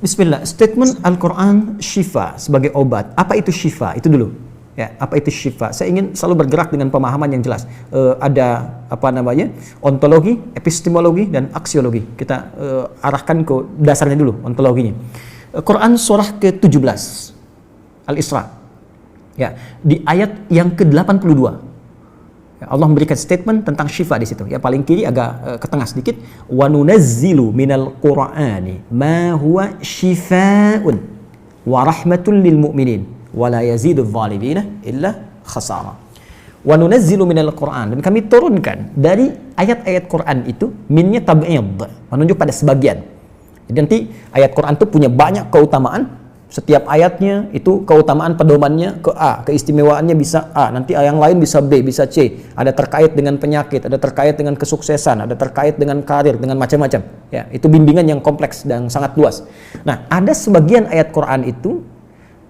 Bismillah, statement Al-Quran syifa sebagai obat. Apa itu syifa? Itu dulu. Ya, apa itu syifa? Saya ingin selalu bergerak dengan pemahaman yang jelas. Ada apa namanya? Ontologi, epistemologi, dan aksiologi. Kita arahkan ke dasarnya dulu, ontologinya. Quran surah ke-17 Al-Isra. Ya, di ayat yang ke-82. Allah memberikan statement tentang syifa di situ. Ya, paling kiri agak ke tengah sedikit. Wa nunazzilu minal Qur'ani ma huwa syifaa'un wa rahmatul lil mu'minin wa la yazidul zalimina illa khasara. Wa nunazzilu minal Qur'an, dan kami turunkan dari ayat-ayat Quran itu, minnya tab'id, menunjuk pada sebagian. Jadi nanti ayat Quran itu punya banyak keutamaan. Setiap ayatnya itu keutamaan pedomannya ke A, keistimewaannya bisa A, nanti yang lain bisa B, bisa C. Ada terkait dengan penyakit, ada terkait dengan kesuksesan, ada terkait dengan karir, dengan macam-macam. Ya, itu bimbingan yang kompleks dan sangat luas. Nah, ada sebagian ayat Quran itu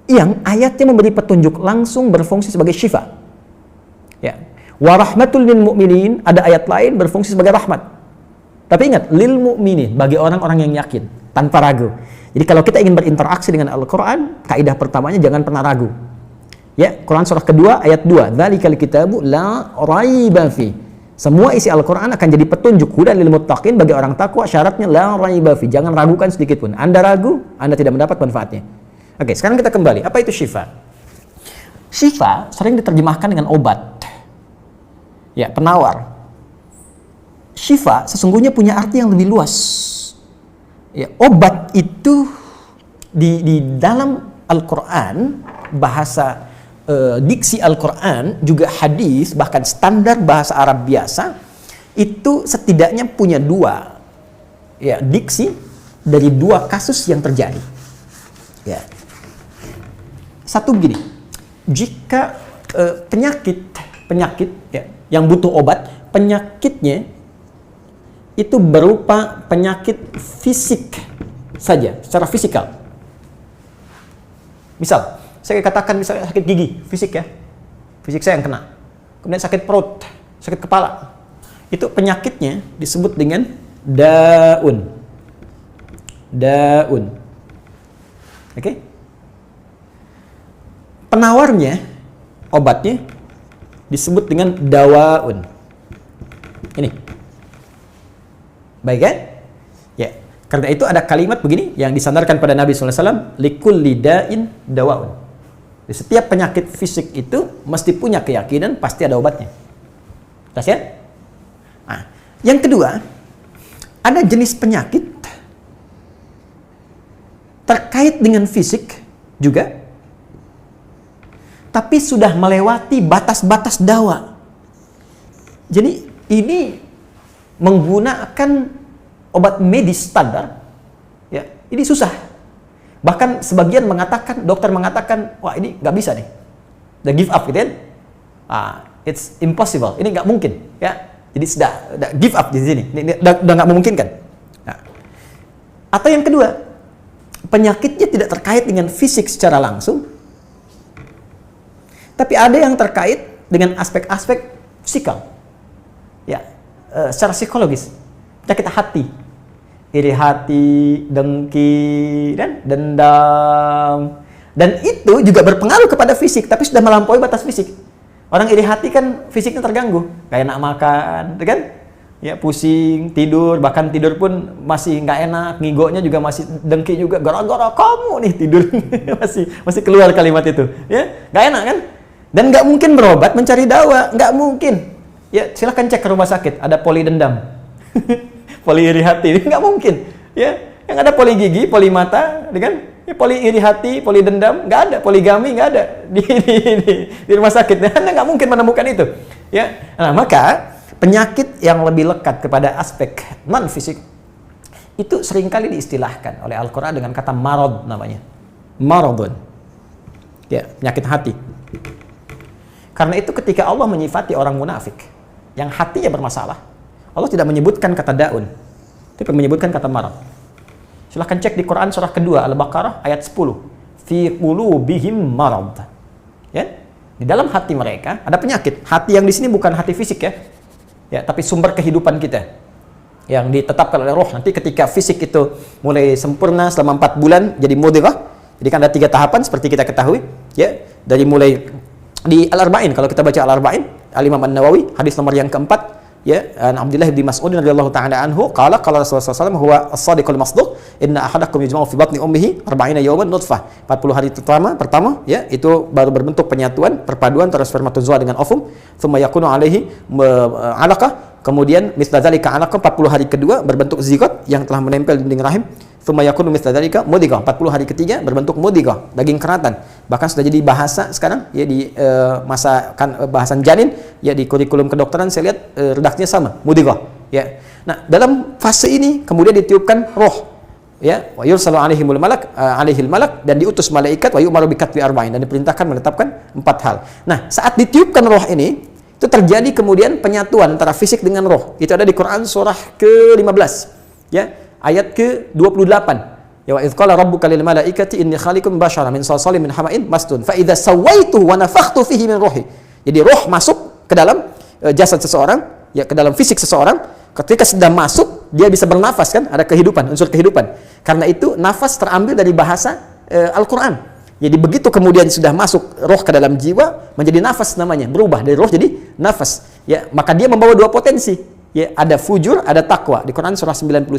yang ayatnya memberi petunjuk langsung berfungsi sebagai syifa. Ya. Wa rahmatul lil mu'minin, ada ayat lain berfungsi sebagai rahmat. Tapi ingat, lil mu'minin, bagi orang-orang yang yakin, tanpa ragu. Jadi kalau kita ingin berinteraksi dengan Al-Quran, kaidah pertamanya jangan pernah ragu. Ya, Quran surah kedua ayat 2. Dzalikal kitabu la raiba fi. Semua isi Al-Quran akan jadi petunjuk hudan lil muttaqin, bagi orang takwa, syaratnya la raiba fi. Jangan ragukan sedikit pun. Anda ragu, Anda tidak mendapat manfaatnya. Oke, sekarang kita kembali. Apa itu syifa? Syifa sering diterjemahkan dengan obat. Ya, penawar. Syifa sesungguhnya punya arti yang lebih luas. Ya, obat itu di dalam Al-Quran, bahasa diksi Al-Quran, juga hadis, bahkan standar bahasa Arab biasa, itu setidaknya punya dua, ya, diksi dari dua kasus yang terjadi. Ya. Satu begini, jika penyakit ya, yang butuh obat, penyakitnya itu berupa penyakit fisik saja, secara fisikal. Misal, saya katakan misalnya sakit gigi, fisik ya, fisik saya yang kena. Kemudian sakit perut, sakit kepala. Itu penyakitnya disebut dengan daun. Daun. Oke? Penawarnya, obatnya disebut dengan dawaun. Ini. Baik kan? Ya. Karena itu ada kalimat begini yang disandarkan pada Nabi SAW, likulli da'in dawaun. Di setiap penyakit fisik itu mesti punya keyakinan pasti ada obatnya. Jelas ya? Nah, yang kedua, ada jenis penyakit terkait dengan fisik juga, tapi sudah melewati batas-batas dawa. Jadi ini menggunakan obat medis standar, ya, ini susah. Bahkan sebagian mengatakan, dokter mengatakan, wah ini nggak bisa nih, udah give up gitu kan? It's impossible, ini nggak mungkin, ya. Jadi sudah give up di sini, ini udah nggak memungkinkan. Nah. Atau yang kedua, penyakitnya tidak terkait dengan fisik secara langsung, tapi ada yang terkait dengan aspek-aspek psikal, ya. Secara psikologis, penyakit hati, iri hati, dengki, dan dendam, dan itu juga berpengaruh kepada fisik, tapi sudah melampaui batas fisik. Orang iri hati kan fisiknya terganggu, kayak enak makan, kan? Ya, pusing, tidur, bahkan tidur pun masih nggak enak, ngigonya juga masih dengki juga, gara-gara kamu nih tidur, masih keluar kalimat itu, ya, nggak enak kan? Dan nggak mungkin berobat mencari dawa, nggak mungkin. Ya, silahkan cek ke rumah sakit, ada poli dendam, poli iri hati, nggak mungkin. Ya, yang ada poli gigi, poli mata, kan? Ya, poli iri hati, poli dendam, nggak ada, poligami nggak ada di rumah sakit. Anda nggak mungkin menemukan itu. Ya, nah maka penyakit yang lebih lekat kepada aspek non fisik itu seringkali diistilahkan oleh Al-Quran dengan kata marad namanya, maradun. Ya, penyakit hati. Karena itu ketika Allah menyifati orang munafik yang hatinya bermasalah, Allah tidak menyebutkan kata daun, tapi menyebutkan kata marad. Silahkan cek di Quran surah kedua Al-Baqarah ayat 10. Fi qulubihim marad. Ya, di dalam hati mereka ada penyakit. Hati yang di sini bukan hati fisik ya. Ya, tapi sumber kehidupan kita. yang ditetapkan oleh roh. Nanti ketika fisik itu mulai sempurna selama 4 bulan jadi mudghah. Jadi kan ada 3 tahapan seperti kita ketahui, ya. Dari mulai di Al-Arba'in, kalau kita baca Al-Arba'in, Al-Imam An-Nawawi, hadis nomor yang keempat, ya, Abdullah bin Mas'ud radhiyallahu ta'ala anhu qala Rasulullah SAW huwa as-sadiqul masduq inna ahadakum yujma'u fi batni ummihi 40 yawman nutfah. 40 hari pertama ya, itu baru berbentuk penyatuan, perpaduan antara spermatozoa dengan ovum, thumma yakunu alaihi 'alaqah, kemudian mithla dzalika 'alaqah, 40 hari kedua berbentuk zigot yang telah menempel di dinding rahim, thumma yakunu mithla dzalika mudghah, 40 hari ketiga berbentuk mudghah, daging keratan. Bahkan sudah jadi bahasa sekarang ya di masa bahasan janin ya, di kurikulum kedokteran saya lihat redaksinya sama, mudghah ya. Nah, dalam fase ini kemudian ditiupkan roh ya, wa yursalu alaihimul malak, alaihil malak, dan diutus malaikat, wa yu'maru bikatbi arba'in, dan diperintahkan menetapkan 4 hal. Nah, saat ditiupkan roh ini, itu terjadi kemudian penyatuan antara fisik dengan roh. Itu ada di Quran surah ke-15 ya, ayat ke-28. Ya, wa idz qala rabbuka lil malaikati inni khaliqun basyara min salsalin min hama'in masnun fa idza sawaituhu wa nafakhtu fihi min ruhi. Jadi roh masuk ke dalam jasad seseorang, ya, ke dalam fisik seseorang. Ketika sudah masuk, dia bisa bernafas, kan? Ada kehidupan, unsur kehidupan. Karena itu nafas terambil dari bahasa Al-Quran. Jadi begitu kemudian sudah masuk roh ke dalam jiwa, menjadi nafas namanya, berubah dari roh jadi nafas. Ya, maka dia membawa 2 potensi. Ya, ada fujur, ada takwa. Di Quran surah 91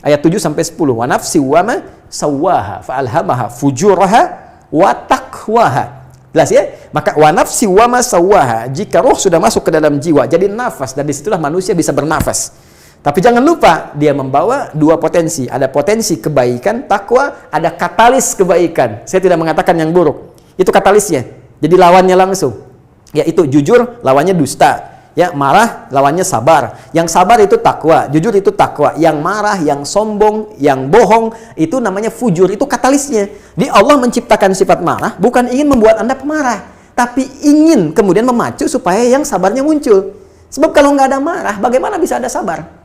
ayat 7 sampai 10. Wa nafsi wa ma sawwaha fa alhamaha fujuraha wa taqwaha. Jelas ya? Maka wa nafsi wa ma sawwaha, jika roh sudah masuk ke dalam jiwa jadi nafas, dan disitulah manusia bisa bernafas. Tapi jangan lupa dia membawa 2 potensi. Ada potensi kebaikan, takwa, ada katalis kebaikan. Saya tidak mengatakan yang buruk. Itu katalisnya. Jadi lawannya langsung. Yaitu jujur, lawannya dusta. Ya, marah lawannya sabar. Yang sabar itu takwa, jujur itu takwa. Yang marah, yang sombong, yang bohong itu namanya fujur, itu katalisnya. Di Allah menciptakan sifat marah bukan ingin membuat Anda pemarah, tapi ingin kemudian memacu supaya yang sabarnya muncul. Sebab kalau nggak ada marah, bagaimana bisa ada sabar?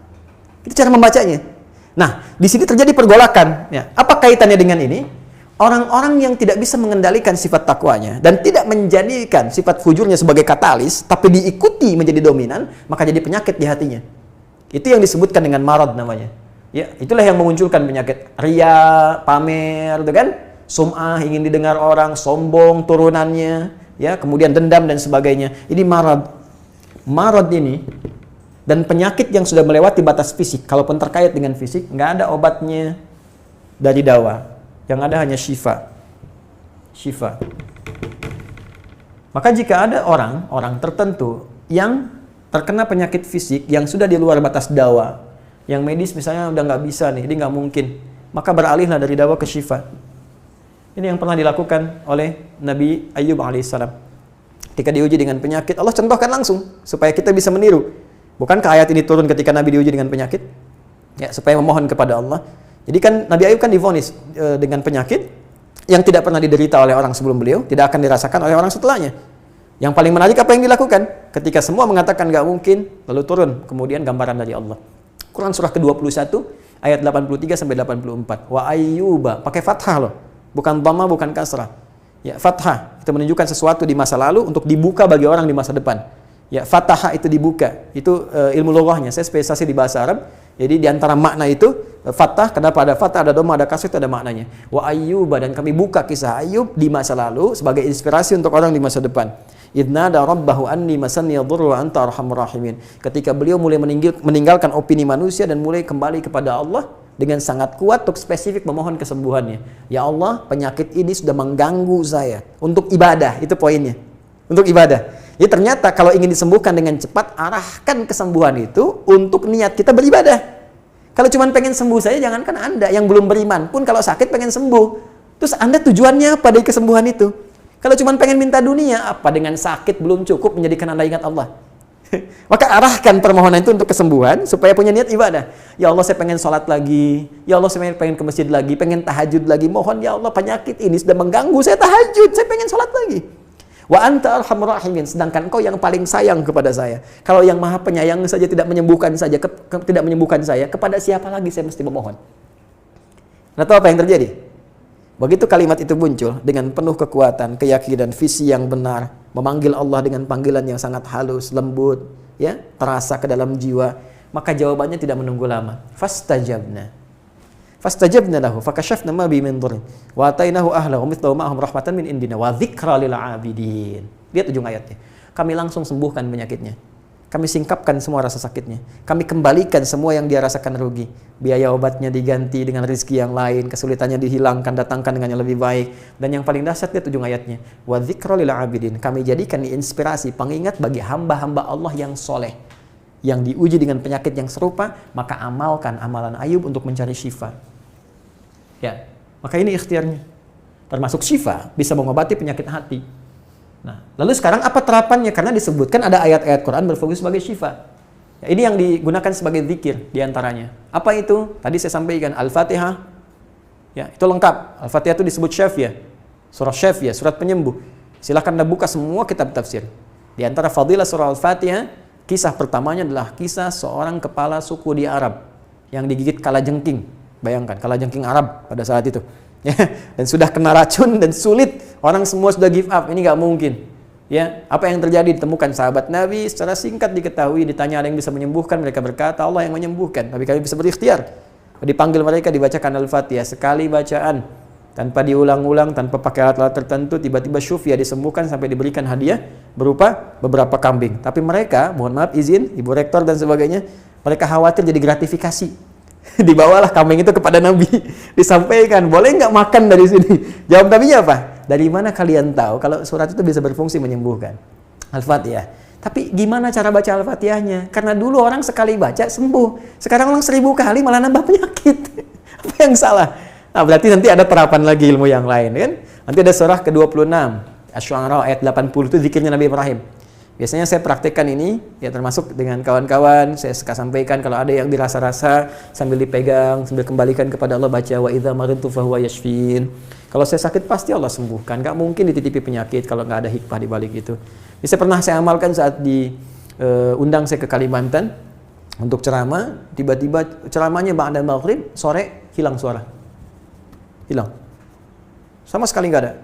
Itu cara membacanya. Nah, di sini terjadi pergolakan. Ya. Apa kaitannya dengan ini? Orang-orang yang tidak bisa mengendalikan sifat takwanya dan tidak menjadikan sifat fujurnya sebagai katalis, tapi diikuti menjadi dominan, maka jadi penyakit di hatinya. Itu yang disebutkan dengan marad namanya. Ya, itulah yang memunculkan penyakit ria, pamer, gitu kan? Sum'ah, ingin didengar orang, sombong turunannya, ya, kemudian dendam dan sebagainya. Ini marad. Marad ini dan penyakit yang sudah melewati batas fisik, kalaupun terkait dengan fisik, nggak ada obatnya dari dawa. Yang ada hanya syifa. Syifa. Maka jika ada orang tertentu yang terkena penyakit fisik yang sudah di luar batas dawa, yang medis misalnya udah nggak bisa nih, ini nggak mungkin, maka beralihlah dari dawa ke syifa. Ini yang pernah dilakukan oleh Nabi Ayyub alaihissalam. Ketika diuji dengan penyakit, Allah contohkan langsung supaya kita bisa meniru. Bukankah ayat ini turun ketika Nabi diuji dengan penyakit? Ya, supaya memohon kepada Allah. Jadi kan Nabi Ayub kan divonis dengan penyakit yang tidak pernah diderita oleh orang sebelum beliau, tidak akan dirasakan oleh orang setelahnya. Yang paling menarik apa yang dilakukan? Ketika semua mengatakan nggak mungkin, lalu turun kemudian gambaran dari Allah. Quran surah ke-21 ayat 83 sampai 84. Wa ayyuba, pakai fathah loh, bukan dhamma, bukan kasrah. Ya, fathah itu menunjukkan sesuatu di masa lalu untuk dibuka bagi orang di masa depan. Ya, fathah itu dibuka. Itu ilmu lughahnya. Saya spesialisasi di bahasa Arab. Jadi di antara makna itu fathah, kenapa ada fathah, ada dhamma, ada kasrah, itu ada maknanya. Wa ayyuba, dan kami buka kisah Ayub di masa lalu sebagai inspirasi untuk orang di masa depan. Idnada rabbahu anni masanni yadhurru wa anta arhamur rahimin. Ketika beliau mulai meninggalkan opini manusia dan mulai kembali kepada Allah dengan sangat kuat untuk spesifik memohon kesembuhannya. Ya Allah, penyakit ini sudah mengganggu saya. Untuk ibadah, itu poinnya. Untuk ibadah. Jadi ternyata kalau ingin disembuhkan dengan cepat, arahkan kesembuhan itu untuk niat kita beribadah. Kalau cuma pengen sembuh saja, jangankan Anda yang belum beriman pun kalau sakit pengen sembuh. Terus Anda tujuannya apa dari kesembuhan itu? Kalau cuma pengen minta dunia, apa dengan sakit belum cukup menjadikan Anda ingat Allah? Maka arahkan permohonan itu untuk kesembuhan supaya punya niat ibadah. Ya Allah, saya pengen sholat lagi. Ya Allah, saya pengen ke masjid lagi, pengen tahajud lagi. Mohon ya Allah, penyakit ini sudah mengganggu saya tahajud, saya pengen sholat lagi. Wa anta arhamur rahimin, sedangkan Engkau yang paling sayang kepada saya. Kalau yang Maha Penyayang saja tidak menyembuhkan saya, kepada siapa lagi saya mesti memohon? Nah, tahu apa yang terjadi? Begitu kalimat itu muncul dengan penuh kekuatan, keyakinan, visi yang benar, memanggil Allah dengan panggilan yang sangat halus, lembut, ya, terasa ke dalam jiwa, Maka jawabannya tidak menunggu lama. Fastajabna lahu fakashafna ma bi min dhurrin wa atainahu ahlahu mithlahu ma'ahum rahmatan min indina wa dzikra lil 'abidin. Lihat ujung ayatnya. Kami langsung sembuhkan penyakitnya. Kami singkapkan semua rasa sakitnya. Kami kembalikan semua yang dia rasakan rugi. Biaya obatnya diganti dengan rezeki yang lain, kesulitannya dihilangkan, datangkan dengan yang lebih baik. Dan yang paling dahsyat, lihat ujung ayatnya. Wa dzikra lil 'abidin. Kami jadikan inspirasi, pengingat bagi hamba-hamba Allah yang soleh, yang diuji dengan penyakit yang serupa, maka amalkan amalan Ayub untuk mencari syifa. Ya, maka ini ikhtiarnya. Termasuk syifa, bisa mengobati penyakit hati. Nah, lalu sekarang apa terapannya? Karena disebutkan ada ayat-ayat Quran berfokus sebagai syifa. Ya, ini yang digunakan sebagai zikir diantaranya. Apa itu? Tadi saya sampaikan Al-Fatihah. Ya, itu lengkap. Al-Fatihah itu disebut syafiyah. Surah syafiyah, surat penyembuh. Silakan Anda buka semua kitab tafsir. Di antara fadilah surah Al-Fatihah, kisah pertamanya adalah kisah seorang kepala suku di Arab yang digigit kalajengking. Bayangkan, kalajengking Arab pada saat itu. Ya, dan sudah kena racun dan sulit, orang semua sudah give up, ini nggak mungkin. Ya, apa yang terjadi? Ditemukan sahabat Nabi, secara singkat diketahui, ditanya ada yang bisa menyembuhkan, mereka berkata Allah yang menyembuhkan, tapi kami bisa berikhtiar. Dipanggil mereka, dibacakan Al-Fatihah sekali bacaan, tanpa diulang-ulang, tanpa pakai alat-alat tertentu, tiba-tiba syufia disembuhkan sampai diberikan hadiah berupa beberapa kambing. Tapi mereka, mohon maaf izin, Ibu Rektor dan sebagainya, mereka khawatir jadi gratifikasi. Dibawalah kambing itu kepada Nabi, disampaikan, boleh nggak makan dari sini? Jawab Nabinya apa? Dari mana kalian tahu kalau surat itu bisa berfungsi menyembuhkan? Al-Fatihah. Tapi gimana cara baca Al-Fatihahnya? Karena dulu orang sekali baca sembuh, sekarang orang 1000 kali malah nambah penyakit. Apa yang salah? Nah, berarti nanti ada terapan lagi ilmu yang lain, kan? Nanti ada surah ke-26, Asy-Syu'ara ayat 80, itu zikirnya Nabi Ibrahim. Biasanya saya praktekkan ini, ya termasuk dengan kawan-kawan, saya suka sampaikan kalau ada yang dirasa-rasa sambil dipegang, sambil kembalikan kepada Allah, baca wa idza maridtu fahuwa yashfin. Kalau saya sakit pasti Allah sembuhkan, nggak mungkin dititipi penyakit kalau nggak ada hikmah di balik itu. Ini pernah saya amalkan saat diundang saya ke Kalimantan untuk ceramah, tiba-tiba ceramahnya ba'da maghrib, sore hilang suara. Hilang. Sama sekali nggak ada.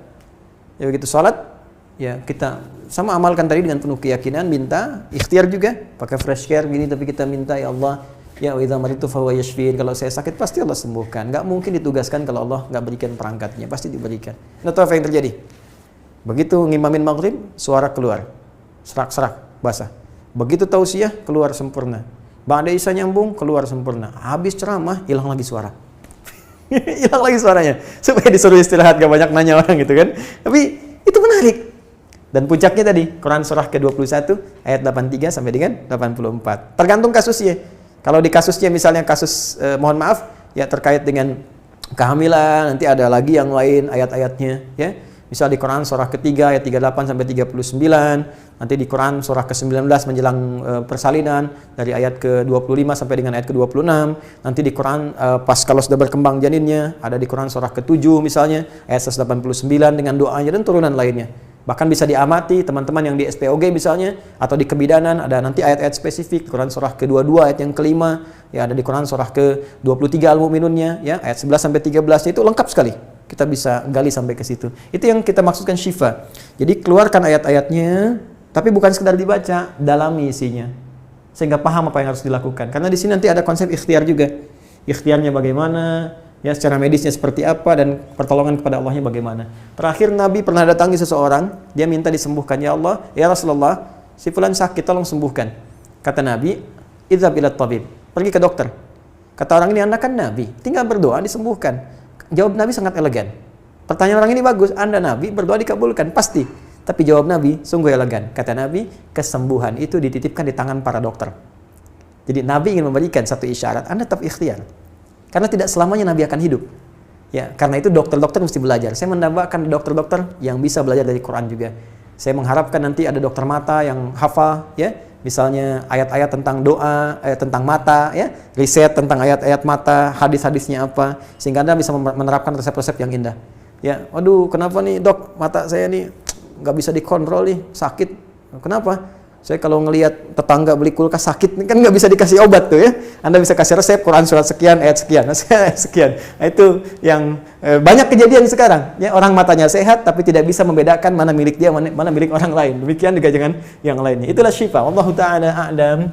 Ya begitu salat, ya kita sama amalkan tadi dengan penuh keyakinan, minta ikhtiar juga pakai fresh care gini, tapi kita minta ya Allah, ya wa idza maridtu fahuwa yashfin, kalau saya sakit pasti Allah sembuhkan. Nggak mungkin ditugaskan kalau Allah nggak berikan perangkatnya, pasti diberikan. Nah, tahu apa yang terjadi? Begitu ngimamin maghrib, suara keluar, serak-serak basah. Begitu tausiah, keluar sempurna. Ba'da isya nyambung, keluar sempurna. Habis ceramah, hilang lagi suara. Hilang lagi suaranya, supaya disuruh istirahat, gak banyak nanya orang gitu kan. Tapi itu menarik. Dan puncaknya tadi, Quran surah ke-21 ayat 83 sampai dengan 84. Tergantung kasusnya. Kalau di kasusnya misalnya kasus mohon maaf ya terkait dengan kehamilan, nanti ada lagi yang lain ayat-ayatnya ya. Misal di Quran surah ketiga ayat 38 sampai 39, nanti di Quran surah ke-19 menjelang persalinan dari ayat ke-25 sampai dengan ayat ke-26, nanti di Quran pas kalau sudah berkembang janinnya, ada di Quran surah ke-7 misalnya ayat 189 dengan doanya dan turunan lainnya. Bahkan bisa diamati teman-teman yang di SPOG misalnya atau di kebidanan, ada nanti ayat-ayat spesifik. Quran surah ke-22 ayat yang kelima, ya ada di Quran surah ke-23 Al-Mu'minunnya ya ayat 11 sampai 13 itu lengkap sekali. Kita bisa gali sampai ke situ. Itu yang kita maksudkan syifa. Jadi keluarkan ayat-ayatnya, tapi bukan sekedar dibaca, dalami isinya. Sehingga paham apa yang harus dilakukan. Karena di sini nanti ada konsep ikhtiar juga. Ikhtiarnya bagaimana, ya secara medisnya seperti apa, dan pertolongan kepada Allahnya bagaimana. Terakhir Nabi pernah datangi seseorang, dia minta disembuhkan. Ya Allah, ya Rasulullah, si fulan sakit, tolong sembuhkan. Kata Nabi, idhab ila tabib, pergi ke dokter. Kata orang ini, Anda kan Nabi, tinggal berdoa disembuhkan. Jawab Nabi sangat elegan. Pertanyaan orang ini bagus, Anda Nabi, berdoa dikabulkan, pasti. Tapi jawab Nabi sungguh elegan. Kata Nabi, kesembuhan itu dititipkan di tangan para dokter. Jadi Nabi ingin memberikan satu isyarat, Anda tetap ikhtiar. Karena tidak selamanya Nabi akan hidup. Ya, karena itu dokter-dokter mesti belajar. Saya menambahkan dokter-dokter yang bisa belajar dari Quran juga. Saya mengharapkan nanti ada dokter mata yang hafal, ya, misalnya ayat-ayat tentang doa, ayat tentang mata, ya, riset tentang ayat-ayat mata, hadis-hadisnya apa, sehingga Anda bisa menerapkan resep-resep yang indah. Ya, waduh, kenapa nih dok, mata saya nih nggak bisa dikontrol nih, sakit. Kenapa? Saya kalau ngelihat tetangga beli kulkas sakit, kan nggak bisa dikasih obat tuh ya. Anda bisa kasih resep Quran surat sekian, ayat sekian, sekian. Nah, itu yang banyak kejadian sekarang. Ya, orang matanya sehat tapi tidak bisa membedakan mana milik dia, mana milik orang lain. Demikian juga dengan yang lainnya. Itulah syifa. Wallahu ta'ala a'lam.